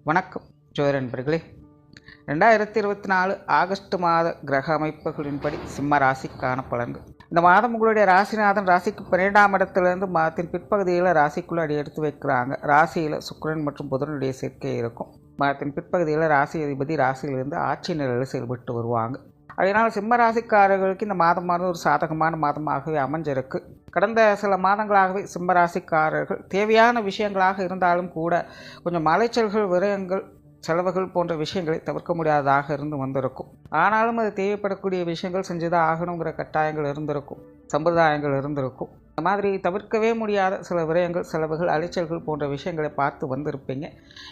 வணக்கம் ஜோதிட நண்பர்களே. 2024 ஆகஸ்ட் மாத கிரக அமைப்புகளின்படி சிம்ம ராசிக்கான பலன்கள். இந்த மாதம் உங்களுடைய ராசிநாதன் ராசிக்கு 12ஆம் இடத்திலிருந்து மாதத்தின் பிற்பகுதியில் ராசிக்குள்ளே அடி எடுத்து வைக்கிறாங்க. ராசியில் சுக்கிரன் மற்றும் புதனுடைய சேர்க்கை இருக்கும். மாதத்தின் பிற்பகுதியில் ராசி அதிபதி ராசியிலிருந்து ஆட்சி நிலையில் செயல்பட்டு வருவாங்க. அதனால் சிம்ம ராசிக்காரர்களுக்கு இந்த மாதமானது ஒரு சாதகமான மாதமாகவே அமைஞ்சிருக்கு. கடந்த சில மாதங்களாகவே சிம்ம ராசிக்காரர்கள் தேவையான விஷயங்களாக இருந்தாலும் கூட கொஞ்சம் அலைச்சல்கள், விரயங்கள், செலவுகள் போன்ற விஷயங்களை தவிர்க்க முடியாததாக இருந்து வந்திருக்கும். ஆனாலும் அது தேவைப்படக்கூடிய விஷயங்கள் செஞ்சுதான் ஆகணுங்கிற கட்டாயங்கள் இருந்திருக்கும், சம்பிரதாயங்கள் இருந்திருக்கும். இந்த மாதிரி தவிர்க்கவே முடியாத சில விரயங்கள், செலவுகள், அலைச்சல்கள் போன்ற விஷயங்களை பார்த்து வந்திருப்பீங்க.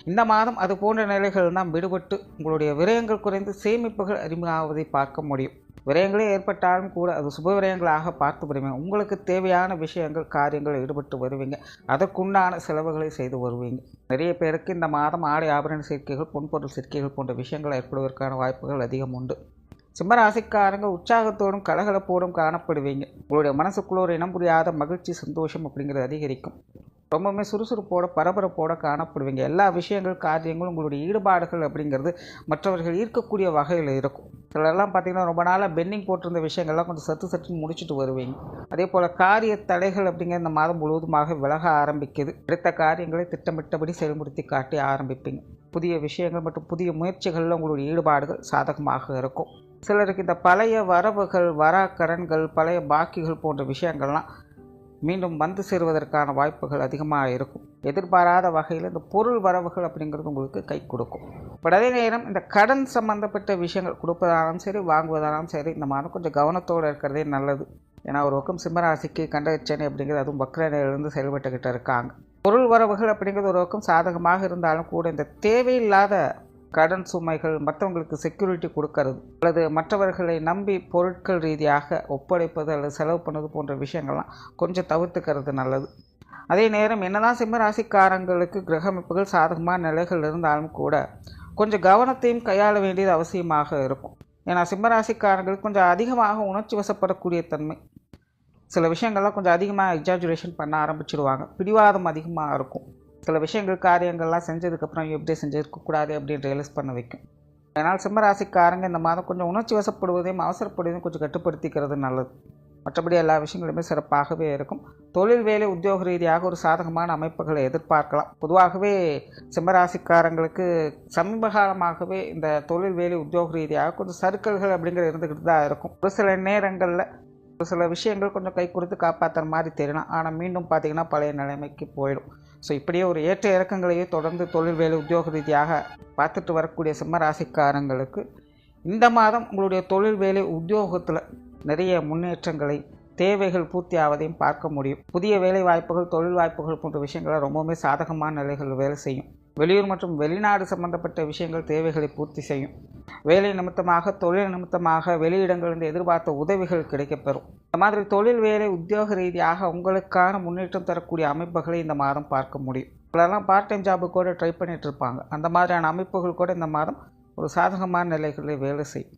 இந்த மாதம் அது போன்ற நிலைகள் தான் விடுபட்டு உங்களுடைய விரயங்கள் குறைந்து சேமிப்புகள் அதிகமாவதை பார்க்க முடியும். விரயங்களே ஏற்பட்டாலும் கூட அது சுப விரயங்களாக பார்த்து வருவீங்க. உங்களுக்கு தேவையான விஷயங்கள், காரியங்கள் ஈடுபட்டு வருவீங்க. அதற்குண்டான செலவுகளை செய்து வருவீங்க. நிறைய பேருக்கு இந்த மாதம் ஆடை ஆபரண சேர்க்கைகள், பொன்பொருள் சேர்க்கைகள் போன்ற விஷயங்கள் ஏற்படுவதற்கான வாய்ப்புகள் அதிகம் உண்டு. சிம்மராசிக்காரங்க உற்சாகத்தோடும் கலகலப்போடும் காணப்படுவீங்க. உங்களுடைய மனசுக்குள்ள ஒரு இனம் புரியாத மகிழ்ச்சி, சந்தோஷம் அப்படிங்கிறது அதிகரிக்கும். ரொம்பவுமே சுறுசுறுப்போட, பரபரப்போட காணப்படுவீங்க. எல்லா விஷயங்கள், காரியங்களும் உங்களுடைய ஈடுபாடுகள் அப்படிங்கிறது மற்றவர்கள் ஈர்க்கக்கூடிய வகையில் இருக்கும். சிலரெல்லாம் பார்த்திங்கன்னா ரொம்ப நாளாக பெண்டிங் போட்டிருந்த விஷயங்கள்லாம் கொஞ்சம் சட்டுன்னு முடிச்சுட்டு வருவீங்க. அதே போல் காரிய தடைகள் அப்படிங்கிற இந்த மாதம் முழுவதுமாக விலக ஆரம்பிக்குது. எடுத்த காரியங்களை திட்டமிட்டபடி செயல்படுத்தி காட்டி ஆரம்பிப்பீங்க. புதிய விஷயங்கள் மற்றும் புதிய முயற்சிகளில் உங்களுடைய ஈடுபாடுகள் சாதகமாக இருக்கும். சிலருக்கு இந்த பழைய வரவுகள், கடன்கள், பழைய பாக்கிகள் போன்ற விஷயங்கள்லாம் மீண்டும் வந்து சேருவதற்கான வாய்ப்புகள் அதிகமாக இருக்கும். எதிர்பாராத வகையில் இந்த பொருள் வரவுகள் அப்படிங்கிறது உங்களுக்கு கை கொடுக்கும். பட் அதே நேரம் இந்த கடன் சம்பந்தப்பட்ட விஷயங்கள் கொடுப்பதாலும் சரி, வாங்குவதாலும் சரி, இந்த மாதம் கொஞ்சம் கவனத்தோடு இருக்கிறதே நல்லது. ஏன்னா ஒரு பக்கம் சிம்மராசிக்கு கண்டச்சனை அப்படிங்கிறது அதுவும் வக்ரநிலையிலிருந்து செயல்பட்டுக்கிட்டு இருக்காங்க. பொருள் வரவுகள் அப்படிங்கிறது ஒரு பக்கம் சாதகமாக இருந்தாலும் கூட இந்த தேவையில்லாத கடன் சுமைகள், மற்றவங்களுக்கு செக்யூரிட்டி கொடுக்கறது அல்லது மற்றவர்களை நம்பி பொருட்கள் ரீதியாக ஒப்படைப்பது அல்லது செலவு பண்ணுவது போன்ற விஷயங்கள்லாம் கொஞ்சம் தவிர்த்துக்கிறது நல்லது. அதே நேரம் என்னதான் சிம்ம ராசிக்காரங்களுக்கு கிரக அமைப்புகள் சாதகமான நிலைகள் இருந்தாலும் கூட கொஞ்சம் கவனத்தையும் கையாள வேண்டியது அவசியமாக இருக்கும். ஏன்னா சிம்மராசிக்காரங்களுக்கு கொஞ்சம் அதிகமாக உணர்ச்சி வசப்படக்கூடிய தன்மை, சில விஷயங்கள்லாம் கொஞ்சம் அதிகமாக எக்ஸாஜுரேஷன் பண்ண ஆரம்பிச்சிடுவாங்க. பிடிவாதம் அதிகமாக இருக்கும். சில விஷயங்கள், காரியங்கள்லாம் செஞ்சதுக்கப்புறம் எப்படி செஞ்சுருக்கக்கூடாது அப்படின்னு ரியலைஸ் பண்ண வைக்கும். அதனால் சிம்மராசிக்காரங்க இந்த மாதம் கொஞ்சம் உணர்ச்சி வசப்படுவதையும் அவசரப்படுவதையும் கொஞ்சம் கட்டுப்படுத்திக்கிறது நல்லது. மற்றபடி எல்லா விஷயங்களுமே சிறப்பாகவே இருக்கும். தொழில், வேலை, உத்தியோக ரீதியாக ஒரு சாதகமான அமைப்புகளை எதிர்பார்க்கலாம். பொதுவாகவே சிம்மராசிக்காரங்களுக்கு சமீப காலமாகவே இந்த தொழில், வேலை, உத்தியோக ரீதியாக கொஞ்சம் சறுக்கல்கள் அப்படிங்கிறது இருந்துக்கிட்டு தான் இருக்கும். ஒரு சில நேரங்களில் ஒரு சில விஷயங்கள் கொஞ்சம் கை கொடுத்து காப்பாற்றுற மாதிரி தெரியலாம். ஆனால் மீண்டும் பார்த்திங்கன்னா பழைய நிலைமைக்கு போயிடும். ஸோ இப்படியே ஒரு ஏற்ற இறக்கங்களையே தொடர்ந்து தொழில், வேலை, உத்தியோக ரீதியாக பார்த்துட்டு வரக்கூடிய சிம்மராசிக்காரங்களுக்கு இந்த மாதம் உங்களுடைய தொழில், வேலை, உத்தியோகத்தில் நிறைய முன்னேற்றங்களை, தேவைகள் பூர்த்தி ஆவதையும் பார்க்க முடியும். புதிய வேலை வாய்ப்புகள், தொழில் வாய்ப்புகள் போன்ற விஷயங்களை ரொம்பவுமே சாதகமான நிலைகள் வேலை செய்யும். வெளியூர் மற்றும் வெளிநாடு சம்பந்தப்பட்ட விஷயங்கள் தேவைகளை பூர்த்தி செய்யும். வேலை நிமித்தமாக, தொழில் நிமித்தமாக வெளியிடங்களிலிருந்து எதிர்பார்த்த உதவிகள் கிடைக்கப்பெறும். இந்த மாதிரி தொழில், வேலை, உத்தியோக ரீதியாக உங்களுக்கான முன்னேற்றம் தரக்கூடிய அமைப்புகளை இந்த மாதம் பார்க்க முடியும். இதெல்லாம் பார்ட் டைம் ஜாபு கூட ட்ரை பண்ணிட்டு இருப்பாங்க. அந்த மாதிரியான அமைப்புகள் கூட இந்த மாதம் ஒரு சாதகமான நிலைகளில் வேலை செய்யும்.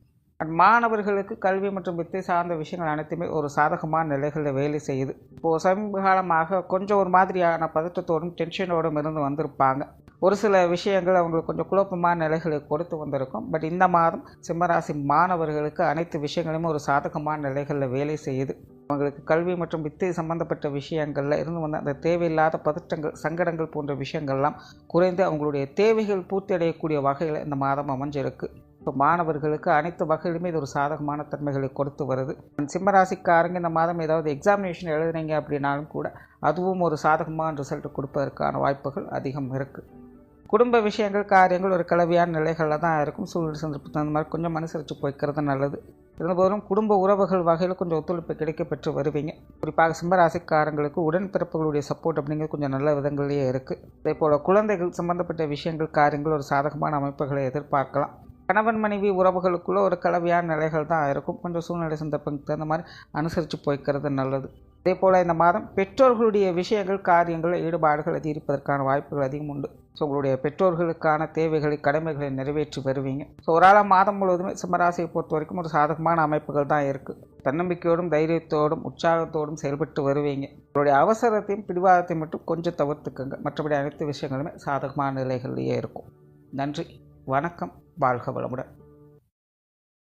மாணவர்களுக்கு கல்வி மற்றும் வித்தை சார்ந்த விஷயங்கள் அனைத்துமே ஒரு சாதகமான நிலைகளில் வேலை செய்யுது. இப்போது சமீப காலமாக கொஞ்சம் ஒரு மாதிரியான பதற்றத்தோடும் டென்ஷனோடும் இருந்து வந்திருப்பாங்க. ஒரு சில விஷயங்கள் அவங்களுக்கு கொஞ்சம் குழப்பமான நிலைகளை கொடுத்து வந்திருக்கும். பட் இந்த மாதம் சிம்மராசி மாணவர்களுக்கு அனைத்து விஷயங்களுமே ஒரு சாதகமான நிலைகளில் வேலை செய்யுது. அவங்களுக்கு கல்வி மற்றும் வித்தை சம்பந்தப்பட்ட விஷயங்களில் இருந்து வந்த அந்த தேவையில்லாத பதற்றங்கள், சங்கடங்கள் போன்ற விஷயங்கள்லாம் குறைந்து அவங்களுடைய தேவைகள் பூர்த்தி அடையக்கூடிய வகையில் இந்த மாதம் அமைஞ்சிருக்கு. இப்போ மாணவர்களுக்கு அனைத்து வகையிலுமே இது ஒரு சாதகமான தன்மைகளை கொடுத்து வருது. சிம்மராசிக்காரங்க இந்த மாதம் ஏதாவது எக்ஸாமினேஷன் எழுதுனீங்க அப்படின்னாலும் கூட அதுவும் ஒரு சாதகமான ரிசல்ட் கொடுப்பதற்கான வாய்ப்புகள் அதிகம் இருக்குது. குடும்ப விஷயங்கள், காரியங்கள் ஒரு கலவையான நிலைகளில் தான் இருக்கும். சூழ்நிலை சந்தர்ப்பத்தில் அந்த மாதிரி கொஞ்சம் அனுசரித்து போய்க்கிறது நல்லது. இருந்தபோதும் குடும்ப உறவுகள் வகையில் கொஞ்சம் ஒத்துழைப்பு கிடைக்கப்பெற்று வருவீங்க. குறிப்பாக சிம்மராசிக்காரங்களுக்கு உடன்பிறப்புகளுடைய சப்போர்ட் அப்படிங்கிறது கொஞ்சம் நல்ல விதங்களிலேயே இருக்குது. அதே போல் குழந்தைகள் சம்பந்தப்பட்ட விஷயங்கள், காரியங்கள் ஒரு சாதகமான அமைப்புகளை எதிர்பார்க்கலாம். கணவன் மனைவி உறவுகளுக்குள்ளே ஒரு கலவையான நிலைகள் தான் இருக்கும். கொஞ்சம் சூழ்நிலை சந்தர்ப்பங்களுக்கு தகுந்த மாதிரி அனுசரித்து போய்க்கிறது நல்லது. அதே போல் இந்த மாதம் பெற்றோர்களுடைய விஷயங்கள், காரியங்களில் ஈடுபாடுகள் அதிகரிப்பதற்கான வாய்ப்புகள் அதிகம் உண்டு. ஸோ உங்களுடைய பெற்றோர்களுக்கான தேவைகளை, கடமைகளை நிறைவேற்றி வருவீங்க. ஸோ ஒரு மாதம் முழுவதுமே சிம்மராசியை பொறுத்த வரைக்கும் ஒரு சாதகமான அமைப்புகள் தான் இருக்குது. தன்னம்பிக்கையோடும், தைரியத்தோடும், உற்சாகத்தோடும் செயல்பட்டு வருவீங்க. உங்களுடைய அவசரத்தையும் பிடிவாதத்தையும் மட்டும் கொஞ்சம் தவிர்த்துக்கங்க. மற்றபடி அனைத்து விஷயங்களுமே சாதகமான நிலைகளிலேயே இருக்கும். நன்றி, வணக்கம், வாழ்க வளமுடன்.